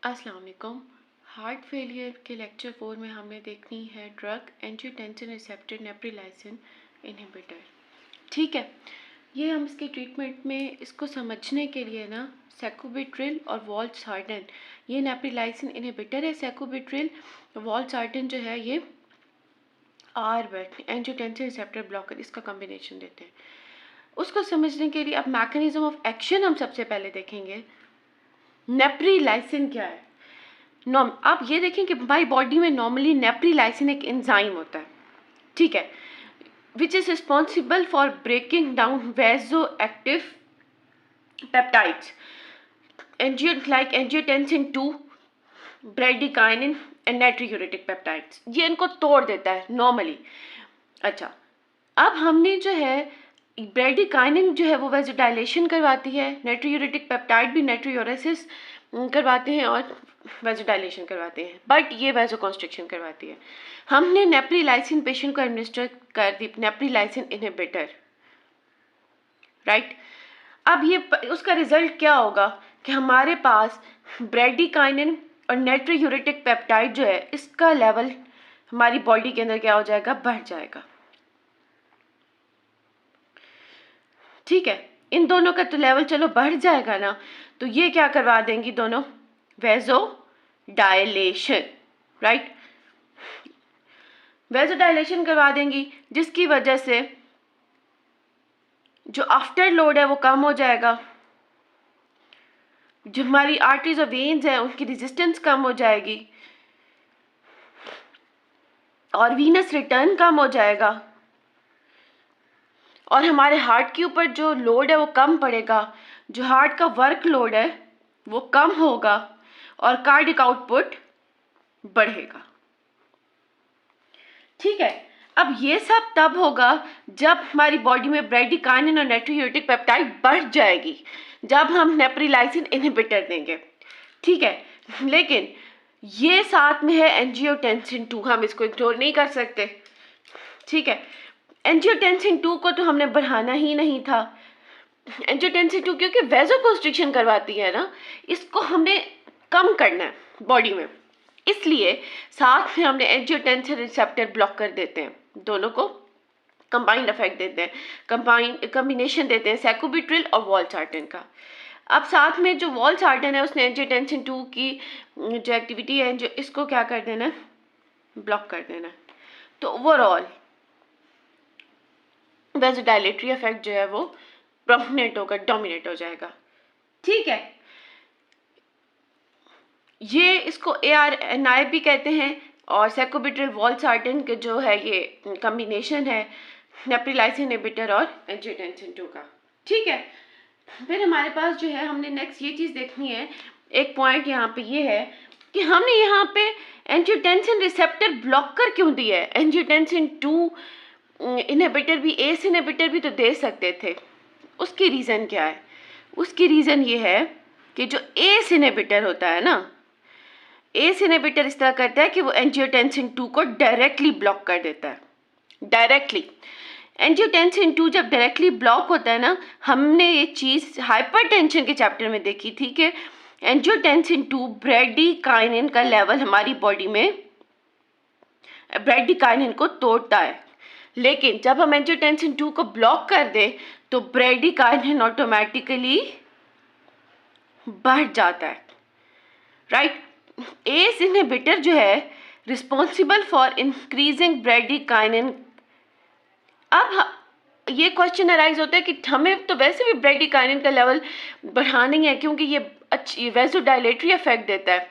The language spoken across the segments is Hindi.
अस्सलाम वालेकुम। हार्ट फेलियर के लेक्चर 4 में हमने देखनी है ड्रग एंजियोटेंसिन रिसेप्टर नेप्रिलाइसिन इनहिबिटर। ठीक है, ये हम इसके ट्रीटमेंट में इसको समझने के लिए ना सेकोबिट्रिल और वॉल्सार्टन, ये नेप्रिलाइसिन इनहिबिटर है। सेकोबिट्रिल वॉल्सार्टन जो है ये आरबेट एंजियोटेंसिन रिसेप्टर ब्लॉकर, इसका कॉम्बिनेशन देते हैं। उसको समझने के लिए अब मैकेनिज्म ऑफ एक्शन हम सबसे पहले देखेंगे। नेप्रिलाइसिन क्या है? आप ये देखें कि हमारी बॉडी में नॉर्मली नेप्रिलाइसिन एक एंजाइम होता है, ठीक है, which is responsible for breaking down vasoactive peptides like angiotensin 2, bradykinin and natriuretic peptides. ये इनको तोड़ देता है नॉर्मली। अच्छा, अब हमने जो है ब्रेडिकाइनिन जो है वो वेजोडाइलेशन करवाती है, नाइट्रोयूरेटिक पेप्टाइड भी नाइट्रोयूरेसिस करवाते हैं और वेजोडाइलेशन करवाते हैं, बट ये वेजोकॉन्स्ट्रिक्शन करवाती है। हमने नेप्रिलाइसिन पेशेंट को एडमिनिस्टर कर दी, नेप्रिलाइसिन इनहिबिटर, राइट। अब ये उसका रिजल्ट क्या होगा कि हमारे पास ब्रेडिकाइनिन और नाइट्रोयूरेटिक पेप्टाइड जो है इसका लेवल हमारी बॉडी के अंदर क्या हो जाएगा, बढ़ जाएगा। ठीक है, इन दोनों का तो लेवल चलो बढ़ जाएगा ना, तो ये क्या करवा देंगी दोनों, वेजो डायलेशन, राइट, वेजो डायलेशन करवा देंगी, जिसकी वजह से जो आफ्टर लोड है वो कम हो जाएगा, जो हमारी आर्टरीज और वेन्स हैं उनकी रेजिस्टेंस कम हो जाएगी और वीनस रिटर्न कम हो जाएगा और हमारे हार्ट के ऊपर जो लोड है वो कम पड़ेगा, जो हार्ट का वर्क लोड है वो कम होगा और कार्डिक आउटपुट बढ़ेगा। ठीक है, अब ये सब तब होगा जब हमारी बॉडी में ब्रेडिकाइनिन और नाइट्रोयूरेटिक पेप्टाइड बढ़ जाएगी, जब हम नेप्रिलाइसिन इनहिबिटर देंगे। ठीक है, लेकिन ये साथ में है एंजियोटेंसिन 2, हम इसको इग्नोर नहीं कर सकते। ठीक है, एंजियोटेंसिन 2 को तो हमने बढ़ाना ही नहीं था। एंजियोटेंसिन 2 क्योंकि वेजोकॉन्स्ट्रिक्शन करवाती है ना, इसको हमने कम करना है बॉडी में, इसलिए साथ में हमने एंजियोटेंसिन रिसेप्टर ब्लॉक कर देते हैं, दोनों को कंबाइंड इफेक्ट देते हैं, कॉम्बिनेशन देते हैं सेकोबिट्रिल और वॉल्सार्टन का। अब साथ में जो वॉल्सार्टन है उसने एंजियोटेंसिन 2 की जो एक्टिविटी है जो इसको क्या कर देना है, ब्लॉक कर देना है। तो ओवरऑल वेजोडाइलेटरी इफेक्ट जो है वो प्रोमिनेंट होगा, डोमिनेट हो जाएगा। ठीक है, ये इसको ARNI भी कहते हैं और सेकोबिट्रिल वॉल्सार्टन के जो है ये कॉम्बिनेशन है नेप्रिलाइसिन इनहिबिटर और एंजियोटेंसिन 2 का। ठीक है, फिर हमारे पास जो है हमने नेक्स्ट ये चीज़ देखनी है, एक पॉइंट यहाँ पे ये है कि हमने यहाँ पे एंजियोटेंसिन रिसेप्टर ब्लॉकर क्यों दिया है। एंजियोटेंसिन 2 इनहिबिटर भी, एस इनहिबिटर भी तो दे सकते थे। उसकी रीज़न क्या है? उसकी रीज़न ये है कि जो एस इनहिबिटर होता है ना, एस इनहिबिटर इस तरह करता है कि वो एंजियोटेंसिन 2 को डायरेक्टली ब्लॉक कर देता है। डायरेक्टली एंजियोटेंसिन 2 जब डायरेक्टली ब्लॉक होता है ना, हमने ये चीज़ हाइपरटेंशन के चैप्टर में देखी थी कि एंजियोटेंसिन 2 ब्रेडिकाइनिन का लेवल हमारी बॉडी में ब्रेडिकाइनिन को तोड़ता है, लेकिन जब हम एंजियोटेंसिन 2 को ब्लॉक कर दें तो ब्रेडिकाइनिन ऑटोमेटिकली बढ़ जाता है, राइट। एस इनहिबिटर जो है रिस्पॉन्सिबल फॉर इंक्रीजिंग ब्रेडिकाइनिन। अब ये क्वेश्चन अराइज होता है कि हमें तो वैसे भी ब्रेडिकाइनिन का लेवल बढ़ाना ही है क्योंकि ये अच्छी वेजोडाइलेटरी इफेक्ट देता है।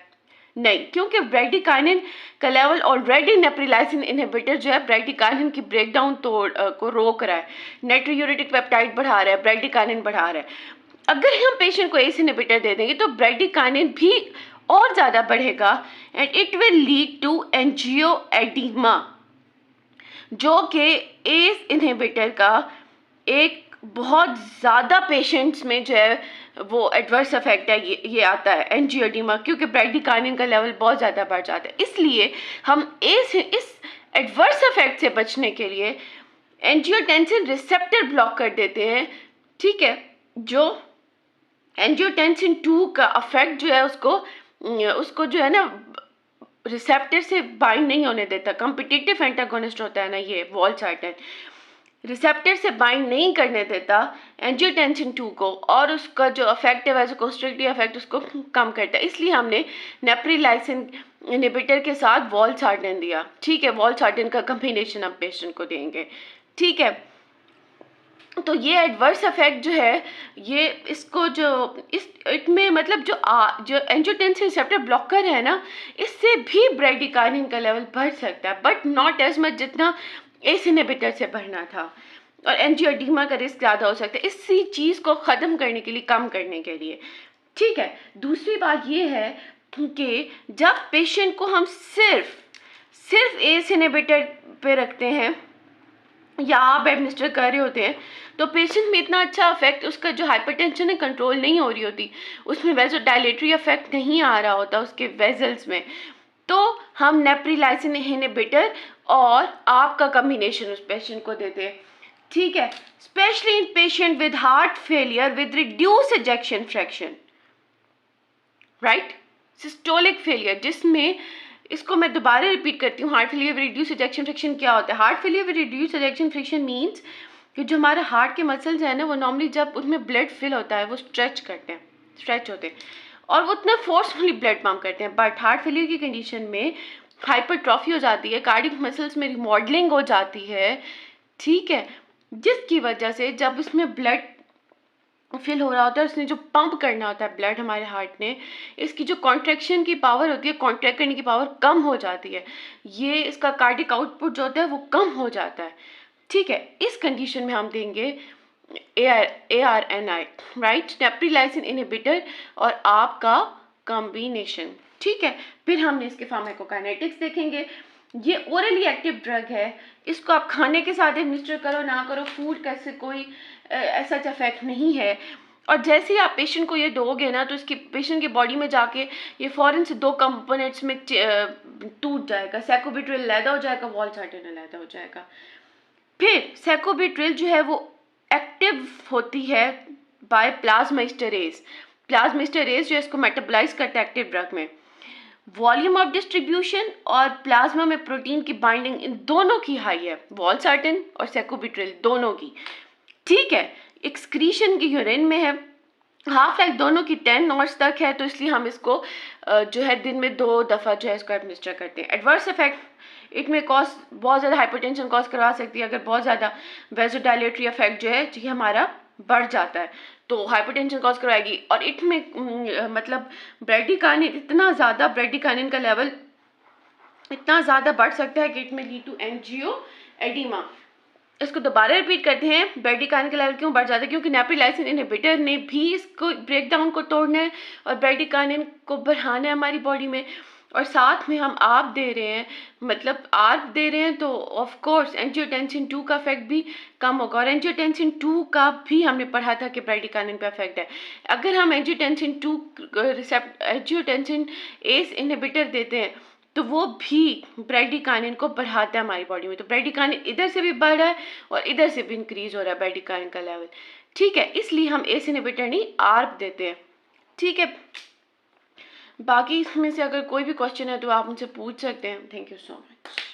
नहीं, क्योंकि ब्रेडिकाइनिन का लेवल ऑलरेडी नेप्रिलाइसिन इनहिबिटर जो है ब्रेडिकाइनिन की ब्रेकडाउन को रोक रहा है, नाइट्रोयूरेटिक पेप्टाइड बढ़ा रहा है, ब्रेडिकाइनिन बढ़ा रहा है। अगर हम पेशेंट को एस इनहिबिटर दे देंगे तो ब्रेडिकाइनिन भी और ज़्यादा बढ़ेगा and it will lead to angioedema, जो कि एस इनहिबिटर का एक बहुत ज़्यादा पेशेंट्स में जो है वो एडवर्स इफेक्ट है, ये आता है एंजियोएडिमा, क्योंकि ब्रेडिकाइनिन का लेवल बहुत ज़्यादा बढ़ जाता है। इसलिए हम इस एडवर्स इफेक्ट से बचने के लिए एंजियोटेंसिन रिसेप्टर ब्लॉक कर देते हैं। ठीक है, जो एंजियोटेंसिन 2 का इफेक्ट जो है उसको उसको जो है ना रिसेप्टर से बाइंड नहीं होने देता। कॉम्पिटिटिव एंटागोनिस्ट होता है ना ये वॉल्सार्टन, रिसेप्टर से बाइंड नहीं करने देता एंजियोटेंसिन 2 को, और उसका जो इफेक्ट है वैसोकॉन्स्ट्रिक्टिव इफेक्ट उसको कम करता है। इसलिए हमने नेप्रिलाइसिन इनहिबिटर के साथ वॉल्सार्टन दिया। ठीक है, वॉल्सार्टन का कॉम्बिनेशन हम पेशेंट को देंगे। ठीक है, तो ये एडवर्स इफेक्ट जो है ये इसको जो इसमें मतलब जो एंजियोटेंसिन रिसेप्टर ब्लॉकर है ना, इससे भी ब्रेडिकाइनिन का लेवल बढ़ सकता है, बट नॉट एज मच जितना एस इनहिबिटर से बढ़ना था, और एंजियोडीमा का रिस्क ज़्यादा हो सकता है इसी चीज़ को ख़त्म करने के लिए, कम करने के लिए। ठीक है, दूसरी बात ये है कि जब पेशेंट को हम सिर्फ एस इनहिबिटर पे रखते हैं या आप एडमिनिस्टर कर रहे होते हैं, तो पेशेंट में इतना अच्छा इफेक्ट, उसका जो हाइपरटेंशन है कंट्रोल नहीं हो रही होती, उसमें वैसोडाइलेटरी इफेक्ट नहीं आ रहा होता उसके वेजल्स में, तो हम नेप्रिलाइसिन इनहिबिटर और आपका कॉम्बिनेशन उस पेशेंट को देते हैं। ठीक है, specially in patient with heart failure with reduce ejection fraction, right, systolic failure, जिसमें इसको मैं दोबारा रिपीट करती हूँ, heart failure with reduce ejection fraction क्या होता है? Heart failure with reduce ejection fraction means कि जो हमारे हार्ट के मसल्स हैं ना, वो नॉर्मली जब उसमें ब्लड फिल होता है वो स्ट्रेच होते हैं और वो उतना फोर्सफुली ब्लड पंप करते हैं, बट हार्ट फेलियर की कंडीशन में हाइपरट्रॉफी हो जाती है, कार्डियक मसल्स में रिमॉडलिंग हो जाती है। ठीक है, जिसकी वजह से जब उसमें ब्लड फिल हो रहा होता है, उसने जो पंप करना होता है ब्लड हमारे हार्ट ने, इसकी जो कॉन्ट्रैक्शन की पावर होती है, कॉन्ट्रैक्ट करने की पावर कम हो जाती है, ये इसका कार्डिक आउटपुट जो होता है वो कम हो जाता है। ठीक है, इस कंडीशन में हम देंगे ARNI, राइट, नेप्रिलाइसिन इनहिबिटर और आपका कॉम्बिनेशन। ठीक है, फिर हमने इसके फार्माकोकाइनेटिक्स देखेंगे। ये ओरली एक्टिव ड्रग है, इसको आप खाने के साथ एडमिनिस्टर करो ना करो, फूड का से कोई ऐसा इफेक्ट नहीं है, और जैसे ही आप पेशेंट को ये दोगे ना, तो इसकी पेशेंट की बॉडी में जाके ये फौरन से दो कंपोनेंट्स में टूट जाएगा, सैकोबिट्रिल अलहदा हो जाएगा, वॉल्सार्टन अलहदा हो जाएगा। फिर सैकोबिट्रिल जो है वो एक्टिव होती है बाय प्लाज्मास्टरेज, प्लाज्मास्टरेज जो इसको मेटाबोलाइज करता है एक्टिव ड्रग में। वॉल्यूम ऑफ डिस्ट्रीब्यूशन और प्लाज्मा में प्रोटीन की बाइंडिंग इन दोनों की हाई है, वॉल्सार्टन और सैकोबिट्रिल दोनों की। ठीक है, एक्सक्रीशन की यूरिन में है, हाफ लाइफ दोनों की 10 नॉट्स तक है, तो इसलिए हम इसको जो है दिन में 2 दफ़ा जो है इसको एडमिनिस्टर करते हैं। एडवर्स इफेक्ट, इट में कॉज बहुत ज़्यादा हाइपरटेंशन कॉज करवा सकती है, अगर बहुत ज़्यादा वेसोडाइलेटरी इफेक्ट जो है ये हमारा बढ़ जाता है तो हाइपरटेंशन कॉज करवाएगी, और इट में मतलब ब्रेडिकाइनिन, इतना ज़्यादा ब्रेडिकाइनिन का लेवल इतना ज़्यादा बढ़ सकता है कि इट में लीड टू एंजियोएडिमा। इसको दोबारा रिपीट करते हैं, ब्रेडिकाइनिन का लेवल क्यों बढ़ जाता है? क्योंकि नेप्रिलाइसिन इनहिबिटर ने भी इसको ब्रेकडाउन को तोड़ना है और ब्रेडिकाइनिन को बढ़ाना है हमारी बॉडी में, और साथ में हम आप दे रहे हैं, मतलब आर्प दे रहे हैं, तो ऑफ कोर्स एंजियोटेंसिन 2 का इफेक्ट भी कम होगा, और एंजियोटेंसिन 2 का भी हमने पढ़ा था कि ब्रेडिकाइनिन पे इफेक्ट है। अगर हम एंजियोटेंसिन एस इनहिबिटर देते हैं तो वो भी ब्रेडिकाइनिन को बढ़ाता है हमारी बॉडी में, तो ब्रेडिकाइनिन इधर से भी बढ़ रहा है और इधर से भी इंक्रीज हो रहा है ब्रेडिकाइनिन का लेवल। ठीक है, इसलिए हम एस इनहिबिटर नहीं आर्प देते हैं। ठीक है, बाकी इसमें से अगर कोई भी क्वेश्चन है तो आप मुझसे पूछ सकते हैं। Thank you so much.